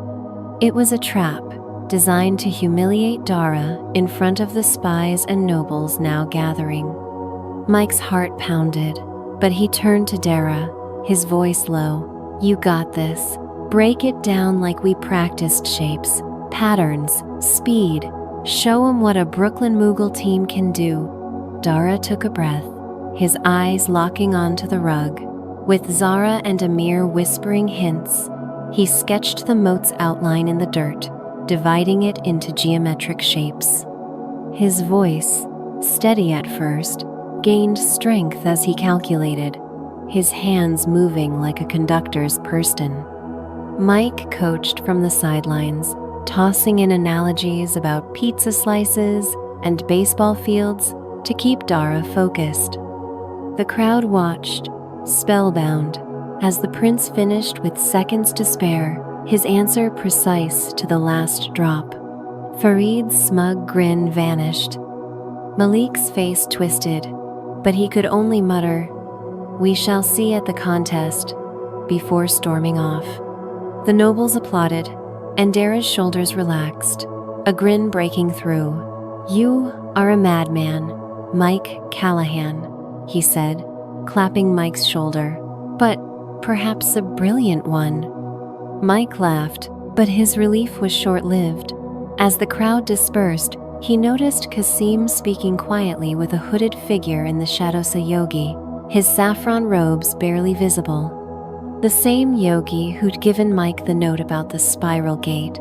It was a trap, designed to humiliate Dara in front of the spies and nobles now gathering. Mike's heart pounded, but he turned to Dara, his voice low. "You got this. Break it down like we practiced shapes, patterns, speed. Show 'em what a Brooklyn Mughal team can do." Dara took a breath, his eyes locking onto the rug. With Zara and Amir whispering hints, he sketched the moat's outline in the dirt, dividing it into geometric shapes. His voice, steady at first, gained strength as he calculated, his hands moving like a conductor's person. Mike coached from the sidelines, tossing in analogies about pizza slices and baseball fields to keep Dara focused. The crowd watched, spellbound, as the prince finished with seconds to spare, his answer precise to the last drop. Farid's smug grin vanished. Malik's face twisted, but he could only mutter, "We shall see at the contest," before storming off. The nobles applauded, and Dara's shoulders relaxed, a grin breaking through. "You are a madman, Mike Callahan," he said, clapping Mike's shoulder, "but perhaps a brilliant one." Mike laughed, but his relief was short-lived. As the crowd dispersed, he noticed Kasim speaking quietly with a hooded figure in the shadows, a yogi, his saffron robes barely visible. The same yogi who'd given Mike the note about the spiral gate.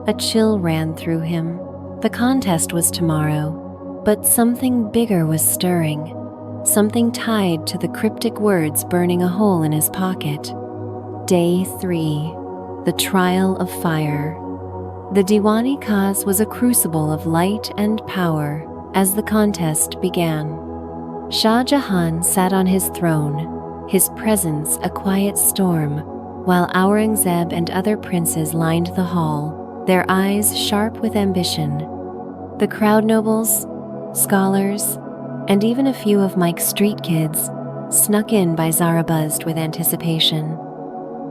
A chill ran through him. The contest was tomorrow, but something bigger was stirring, something tied to the cryptic words burning a hole in his pocket. Day 3, the trial of fire. The Diwani-Kaz was a crucible of light and power as the contest began. Shah Jahan sat on his throne, his presence a quiet storm, while Aurangzeb and other princes lined the hall, their eyes sharp with ambition. The crowd nobles, scholars, and even a few of Mike's street kids snuck in by Zara buzzed with anticipation.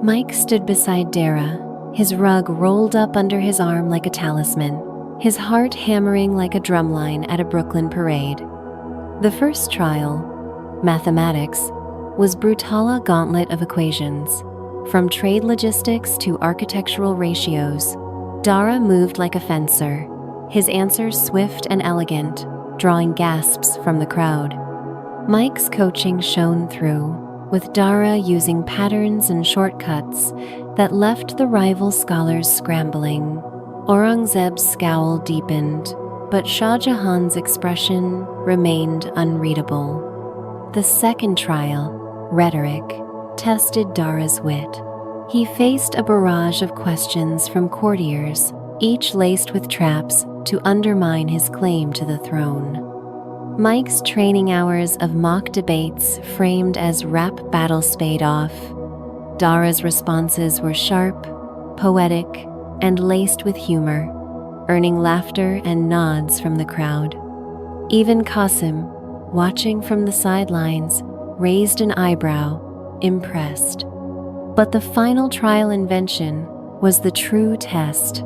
Mike stood beside Dara, his rug rolled up under his arm like a talisman, his heart hammering like a drumline at a Brooklyn parade. The first trial, mathematics, was brutala gauntlet of equations. From trade logistics to architectural ratios, Dara moved like a fencer, his answers swift and elegant, drawing gasps from the crowd. Mike's coaching shone through, with Dara using patterns and shortcuts that left the rival scholars scrambling. Aurangzeb's scowl deepened, but Shah Jahan's expression remained unreadable. The second trial, rhetoric, tested Dara's wit. He faced a barrage of questions from courtiers, each laced with traps to undermine his claim to the throne. Mike's training hours of mock debates framed as rap battles paid off. Dara's responses were sharp, poetic, and laced with humor, earning laughter and nods from the crowd. Even Qasim, watching from the sidelines, raised an eyebrow, impressed. But the final trial invention was the true test.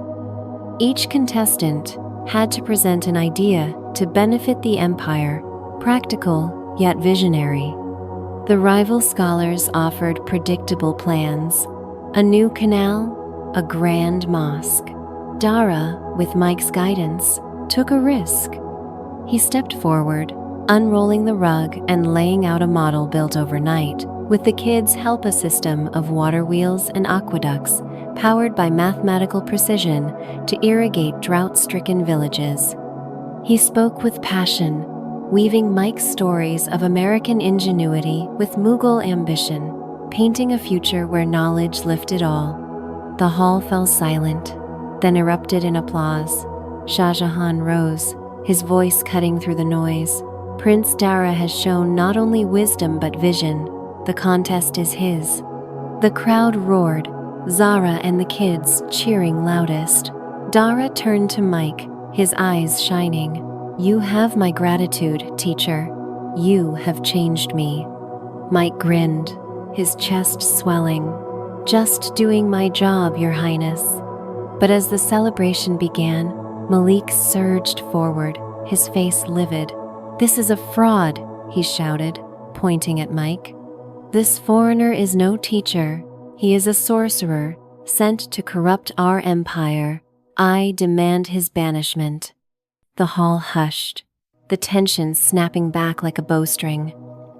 Each contestant, had to present an idea to benefit the empire, practical yet visionary. The rival scholars offered predictable plans: a new canal, a grand mosque. Dara, with Mike's guidance, took a risk. He stepped forward, unrolling the rug and laying out a model built overnight, with the kids' help a system of water wheels and aqueducts powered by mathematical precision to irrigate drought-stricken villages. He spoke with passion, weaving Mike's stories of American ingenuity with Mughal ambition, painting a future where knowledge lifted all. The hall fell silent, then erupted in applause. Shah Jahan rose, his voice cutting through the noise. "Prince Dara has shown not only wisdom but vision. The contest is his." The crowd roared, Zara and the kids cheering loudest. Dara turned to Mike, his eyes shining. "You have my gratitude, teacher. You have changed me." Mike grinned, his chest swelling. "Just doing my job, Your Highness." But as the celebration began, Malik surged forward, his face livid. "This is a fraud," he shouted, pointing at Mike. "This foreigner is no teacher. He is a sorcerer, sent to corrupt our empire. I demand his banishment." The hall hushed, the tension snapping back like a bowstring.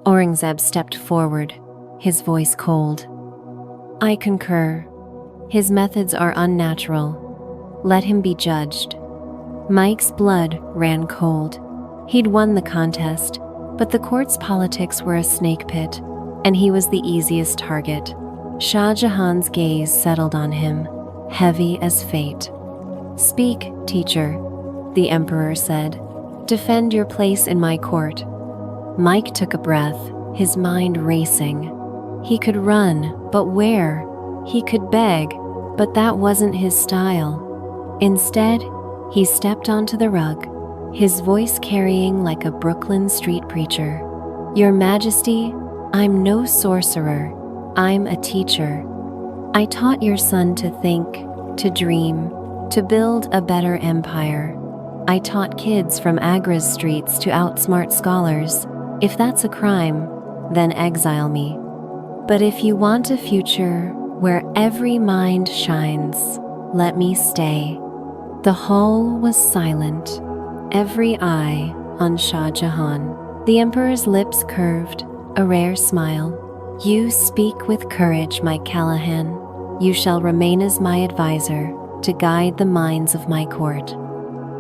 Aurangzeb stepped forward, his voice cold. "I concur. His methods are unnatural. Let him be judged." Mike's blood ran cold. He'd won the contest, but the court's politics were a snake pit, and he was the easiest target. Shah Jahan's gaze settled on him, heavy as fate. "Speak, teacher," the emperor said. "Defend your place in my court." Mike took a breath, his mind racing. He could run, but where? He could beg, but that wasn't his style. Instead, he stepped onto the rug, his voice carrying like a Brooklyn street preacher. "Your Majesty, I'm no sorcerer. I'm a teacher. I taught your son to think, to dream, to build a better empire. I taught kids from Agra's streets to outsmart scholars. If that's a crime, then exile me. But if you want a future where every mind shines, let me stay." The hall was silent, every eye on Shah Jahan. The emperor's lips curved, a rare smile. "You speak with courage, my Callahan. You shall remain as my advisor to guide the minds of my court."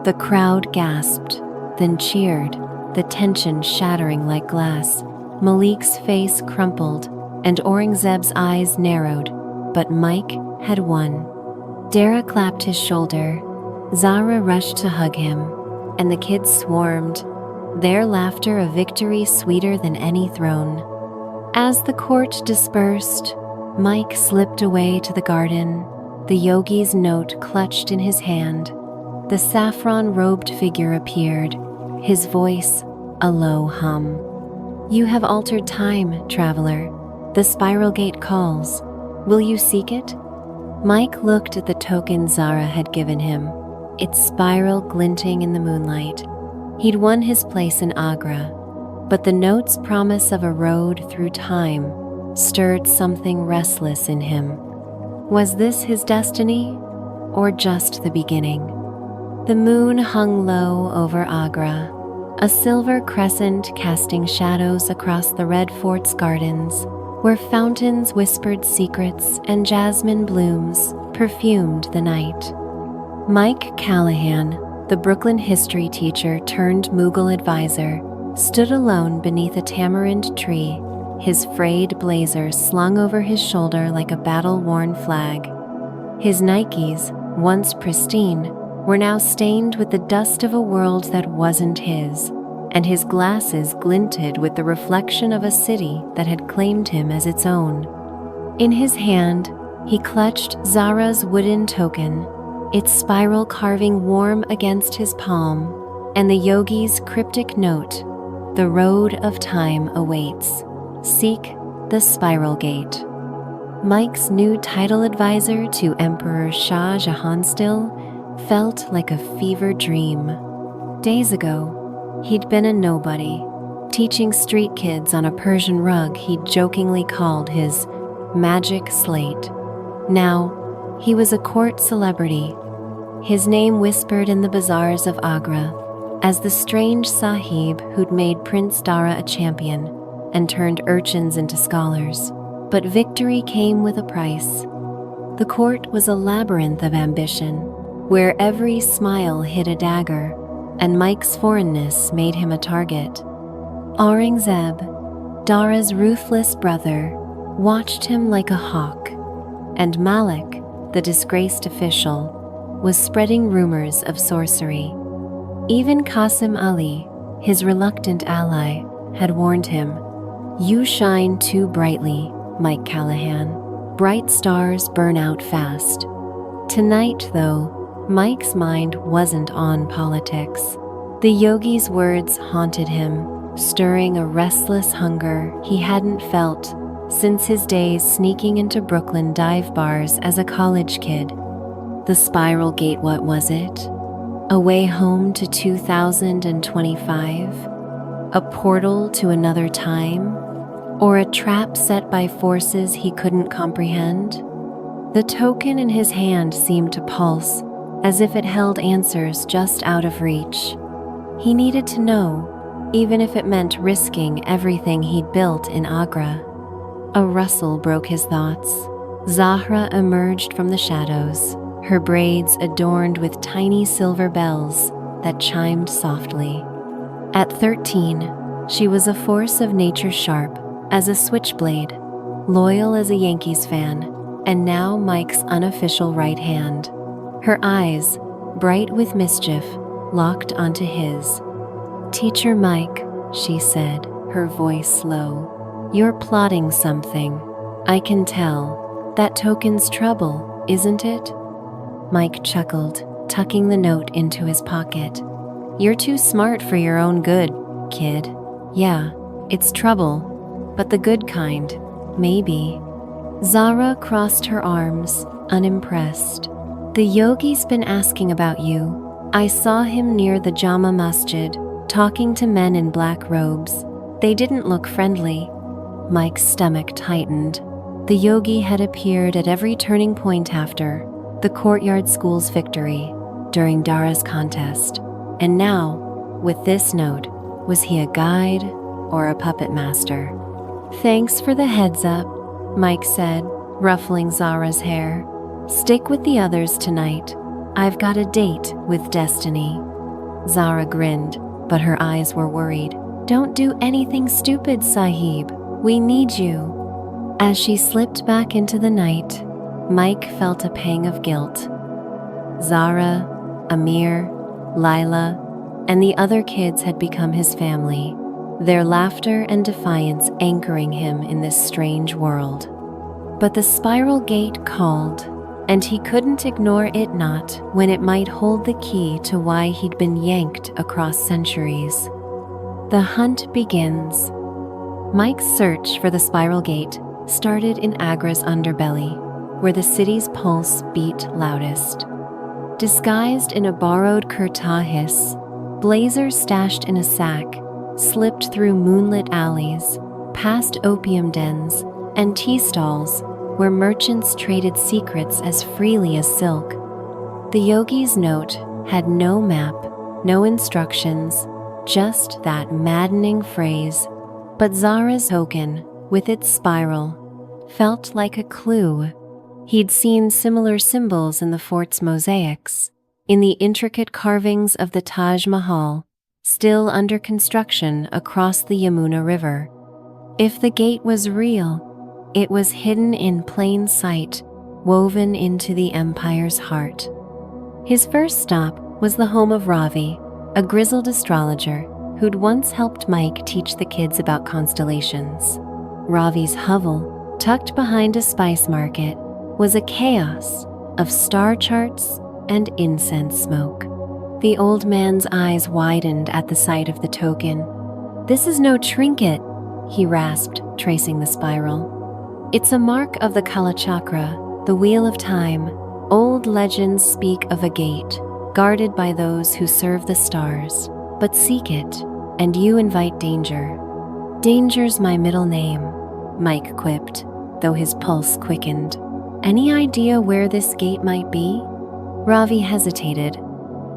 The crowd gasped, then cheered, the tension shattering like glass. Malik's face crumpled, and Aurangzeb's eyes narrowed, but Mike had won. Dara clapped his shoulder. Zara rushed to hug him, and the kids swarmed, their laughter a victory sweeter than any throne. As the court dispersed, Mike slipped away to the garden, the yogi's note clutched in his hand. The saffron-robed figure appeared, his voice a low hum. "You have altered time, traveler. The spiral gate calls. Will you seek it?" Mike looked at the token Zara had given him, its spiral glinting in the moonlight. He'd won his place in Agra, but the note's promise of a road through time stirred something restless in him. Was this his destiny, or just the beginning? The moon hung low over Agra, a silver crescent casting shadows across the red fort's gardens, where fountains whispered secrets and jasmine blooms perfumed the night. Mike Callahan, the Brooklyn history teacher turned Mughal advisor, stood alone beneath a tamarind tree, his frayed blazer slung over his shoulder like a battle-worn flag. His Nikes, once pristine, were now stained with the dust of a world that wasn't his, and his glasses glinted with the reflection of a city that had claimed him as its own. In his hand, he clutched Zara's wooden token, its spiral carving warm against his palm, and the yogi's cryptic note, "The road of time awaits. Seek the spiral gate." Mike's new title advisor to Emperor Shah Jahan still felt like a fever dream. Days ago, he'd been a nobody, teaching street kids on a Persian rug he'd jokingly called his magic slate. Now, he was a court celebrity, his name whispered in the bazaars of Agra as the strange sahib who'd made Prince Dara a champion and turned urchins into scholars. But victory came with a price. The court was a labyrinth of ambition, where every smile hid a dagger, and Mike's foreignness made him a target. Aurangzeb, Dara's ruthless brother, watched him like a hawk, and Malik, the disgraced official, was spreading rumors of sorcery. Even Qasim Ali, his reluctant ally, had warned him, "You shine too brightly, Mike Callahan. Bright stars burn out fast." Tonight, though, Mike's mind wasn't on politics. The yogi's words haunted him, stirring a restless hunger he hadn't felt since his days sneaking into Brooklyn dive bars as a college kid. The spiral gate, what was it? A way home to 2025? A portal to another time? Or a trap set by forces he couldn't comprehend? The token in his hand seemed to pulse, as if it held answers just out of reach. He needed to know, even if it meant risking everything he'd built in Agra. A rustle broke his thoughts. Zahra emerged from the shadows, her braids adorned with tiny silver bells that chimed softly. At 13, she was a force of nature, sharp as a switchblade, loyal as a Yankees fan, and now Mike's unofficial right hand. Her eyes, bright with mischief, locked onto his. "Teacher Mike," she said, her voice slow, "you're plotting something. I can tell. That token's trouble, isn't it?" Mike chuckled, tucking the note into his pocket. "You're too smart for your own good, kid. Yeah, it's trouble, but the good kind, maybe." Zahra crossed her arms, unimpressed. "The yogi's been asking about you. I saw him near the Jama Masjid, talking to men in black robes. They didn't look friendly." Mike's stomach tightened. The yogi had appeared at every turning point after the courtyard school's victory, during Dara's contest. And now, with this note, was he a guide or a puppet master? "Thanks for the heads up," Mike said, ruffling Zahra's hair. "Stick with the others tonight. I've got a date with destiny." Zahra grinned, but her eyes were worried. "Don't do anything stupid, Sahib. We need you." As she slipped back into the night, Mike felt a pang of guilt. Zahra, Amir, Lila, and the other kids had become his family, their laughter and defiance anchoring him in this strange world. But the spiral gate called, and he couldn't ignore it, not when it might hold the key to why he'd been yanked across centuries. The hunt begins. Mike's search for the spiral gate started in Agra's underbelly, where the city's pulse beat loudest. Disguised in a borrowed kurta hiss, Blazer stashed in a sack, slipped through moonlit alleys, past opium dens and tea stalls where merchants traded secrets as freely as silk. The yogi's note had no map, no instructions, just that maddening phrase. But Zahra's token, with its spiral, felt like a clue. He'd seen similar symbols in the fort's mosaics, in the intricate carvings of the Taj Mahal, still under construction across the Yamuna River. If the gate was real, it was hidden in plain sight, woven into the empire's heart. His first stop was the home of Ravi, a grizzled astrologer who'd once helped Mike teach the kids about constellations. Ravi's hovel, tucked behind a spice market, was a chaos of star charts and incense smoke. The old man's eyes widened at the sight of the token. "This is no trinket," he rasped, tracing the spiral. "It's a mark of the Kala Chakra, the wheel of time. Old legends speak of a gate, guarded by those who serve the stars. But seek it, and you invite danger. Danger's my middle name, Mike quipped, though his pulse quickened. Any idea where this gate might be? Ravi hesitated,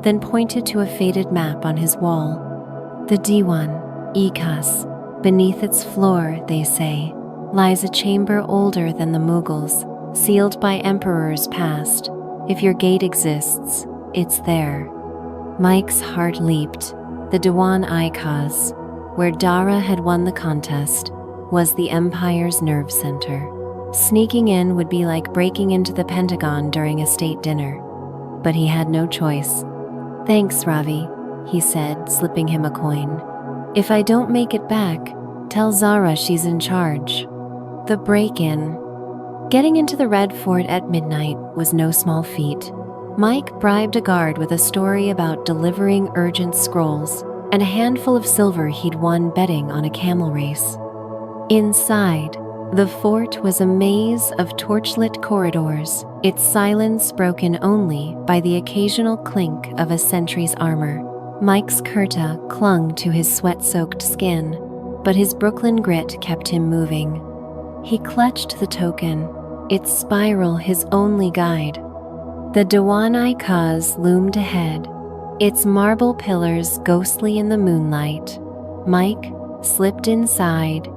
then pointed to a faded map on his wall. The D1, Ikas. Beneath its floor, they say, lies a chamber older than the Mughals, sealed by emperors past. If your gate exists, it's there. Mike's heart leaped. The Diwan Ikas, where Dara had won the contest, was the Empire's nerve center. Sneaking in would be like breaking into the Pentagon during a state dinner. But he had no choice. Thanks, Ravi, he said, slipping him a coin. If I don't make it back, tell Zara she's in charge. The break-in. Getting into the Red Fort at midnight was no small feat. Mike bribed a guard with a story about delivering urgent scrolls and a handful of silver he'd won betting on a camel race. Inside, the fort was a maze of torchlit corridors, its silence broken only by the occasional clink of a sentry's armor. Mike's kurta clung to his sweat-soaked skin, but his Brooklyn grit kept him moving. He clutched the token, its spiral his only guide. The Diwan Ikas loomed ahead, its marble pillars ghostly in the moonlight. Mike slipped inside,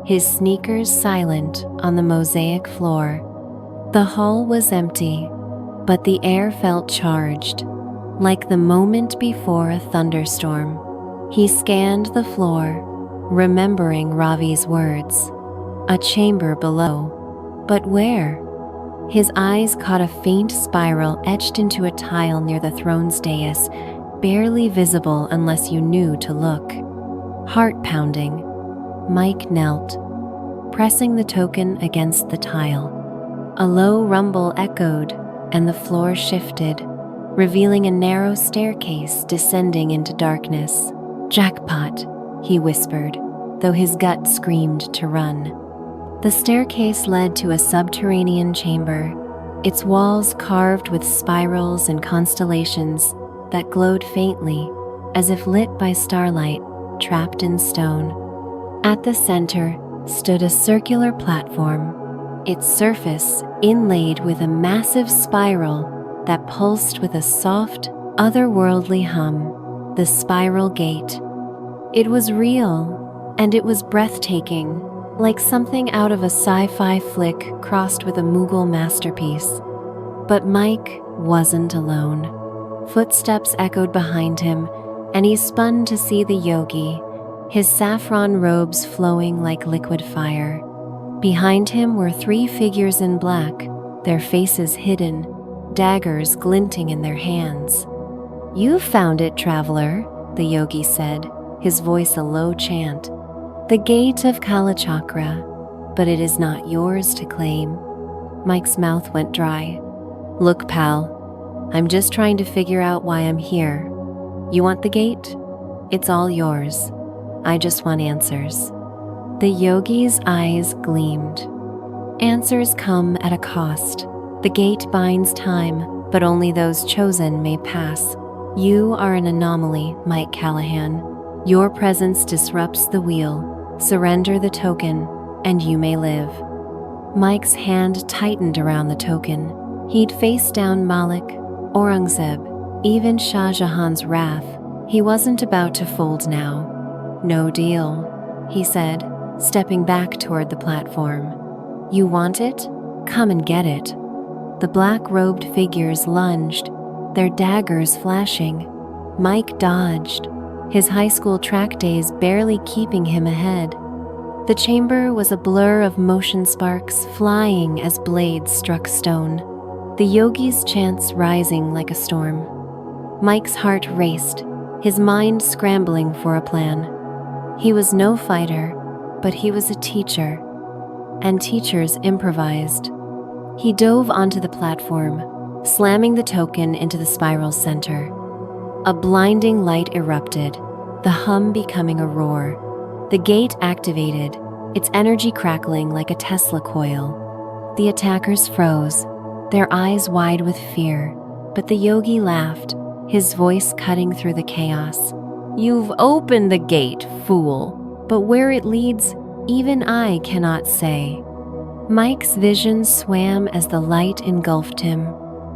his sneakers silent on the mosaic floor. The hall was empty, but the air felt charged, like the moment before a thunderstorm. He scanned the floor, remembering Ravi's words. A chamber below. But where? His eyes caught a faint spiral etched into a tile near the throne's dais, barely visible unless you knew to look. Heart pounding, Mike knelt, pressing the token against the tile. A low rumble echoed, and the floor shifted, revealing a narrow staircase descending into darkness. Jackpot, he whispered, though his gut screamed to run. The staircase led to a subterranean chamber, its walls carved with spirals and constellations that glowed faintly, as if lit by starlight, trapped in stone. At the center stood a circular platform, its surface inlaid with a massive spiral that pulsed with a soft, otherworldly hum. The spiral gate. It was real, and it was breathtaking, like something out of a sci-fi flick crossed with a Mughal masterpiece. But Mike wasn't alone. Footsteps echoed behind him, and he spun to see the yogi, his saffron robes flowing like liquid fire. Behind him were three figures in black, their faces hidden, daggers glinting in their hands. "You found it, traveler," the yogi said, his voice a low chant. "The gate of Kalachakra, but it is not yours to claim." Mike's mouth went dry. "Look, pal, I'm just trying to figure out why I'm here. You want the gate? It's all yours. I just want answers." The yogi's eyes gleamed. "Answers come at a cost. The gate binds time, but only those chosen may pass. You are an anomaly, Mike Callahan. Your presence disrupts the wheel. Surrender the token, and you may live." Mike's hand tightened around the token. He'd faced down Malik, Aurangzeb, even Shah Jahan's wrath. He wasn't about to fold now. "No deal," he said, stepping back toward the platform. "You want it? Come and get it." The black-robed figures lunged, their daggers flashing. Mike dodged, his high school track days barely keeping him ahead. The chamber was a blur of motion sparks flying as blades struck stone, the yogi's chants rising like a storm. Mike's heart raced, his mind scrambling for a plan. He was no fighter, but he was a teacher, and teachers improvised. He dove onto the platform, slamming the token into the spiral's center. A blinding light erupted, the hum becoming a roar. The gate activated, its energy crackling like a Tesla coil. The attackers froze, their eyes wide with fear, but the yogi laughed, his voice cutting through the chaos. "You've opened the gate, fool, but where it leads, even I cannot say." Mike's vision swam as the light engulfed him.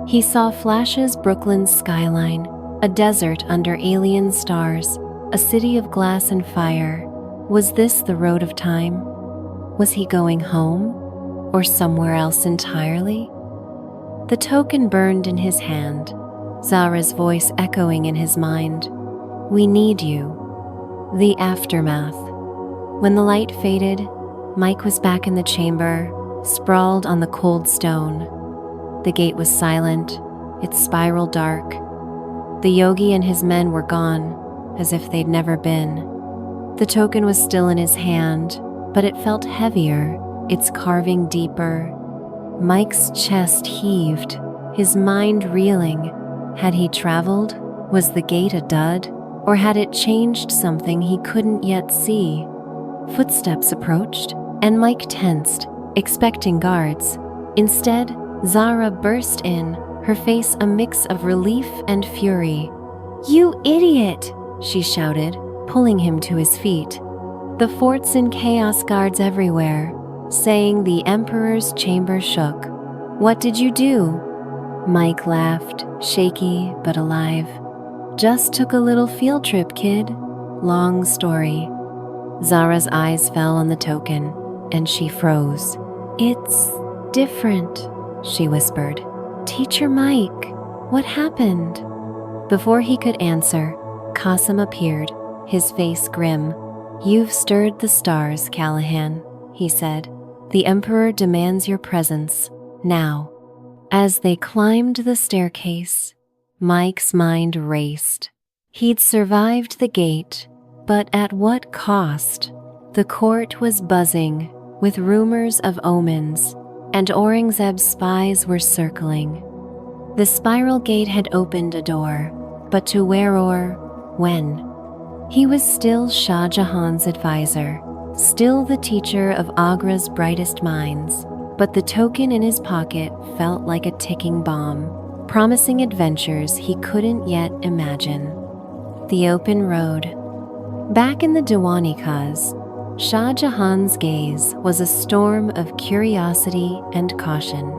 He saw flashes Brooklyn's skyline, a desert under alien stars, a city of glass and fire. Was this the road of time? Was he going home? Or somewhere else entirely? The token burned in his hand, Zara's voice echoing in his mind. "We need you." The aftermath. When the light faded, Mike was back in the chamber, sprawled on the cold stone. The gate was silent, its spiral dark. The yogi and his men were gone, as if they'd never been. The token was still in his hand, but it felt heavier, its carving deeper. Mike's chest heaved, his mind reeling. Had he traveled? Was the gate a dud? Or had it changed something he couldn't yet see? Footsteps approached, and Mike tensed, expecting guards. Instead, Zara burst in, her face a mix of relief and fury. "You idiot!" she shouted, pulling him to his feet. The fort's in chaos, guards everywhere, saying the Emperor's chamber shook. "What did you do?" Mike laughed, shaky but alive. "Just took a little field trip, kid. Long story." Zara's eyes fell on the token, and she froze. "It's different," she whispered. "Teacher Mike, what happened?" Before he could answer, Qasim appeared, his face grim. "You've stirred the stars, Callahan," he said. "The Emperor demands your presence, now." As they climbed the staircase, Mike's mind raced. He'd survived the gate, but at what cost? The court was buzzing with rumors of omens, and Aurangzeb's spies were circling. The spiral gate had opened a door, but to where or when? He was still Shah Jahan's advisor, still the teacher of Agra's brightest minds, but the token in his pocket felt like a ticking bomb, promising adventures he couldn't yet imagine. The open road. Back in the Diwani-Khas, Shah Jahan's gaze was a storm of curiosity and caution.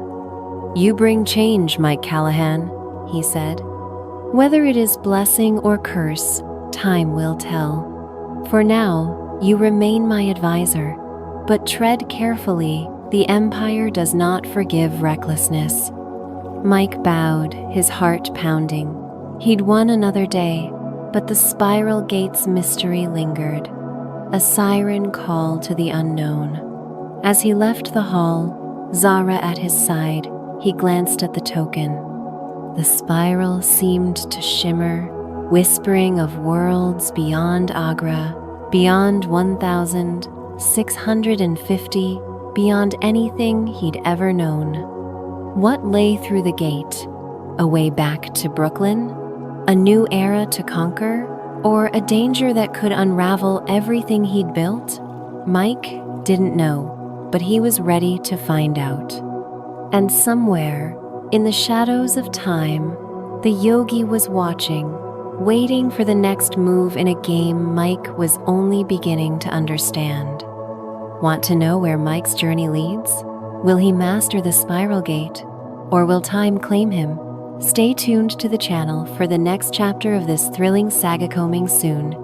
"You bring change, Mike Callahan," he said. "Whether it is blessing or curse, time will tell. For now, you remain my advisor, but tread carefully. The Empire does not forgive recklessness." Mike bowed, his heart pounding. He'd won another day, but the spiral gate's mystery lingered. A siren call to the unknown. As he left the hall, Zara at his side, he glanced at the token. The spiral seemed to shimmer, whispering of worlds beyond Agra, beyond 1,650, beyond anything he'd ever known. What lay through the gate? A way back to Brooklyn? A new era to conquer? Or a danger that could unravel everything he'd built? Mike didn't know, but he was ready to find out. And somewhere, in the shadows of time, the yogi was watching, waiting for the next move in a game Mike was only beginning to understand. Want to know where Mike's journey leads? Will he master the spiral gate, or will time claim him? Stay tuned to the channel for the next chapter of this thrilling saga coming soon.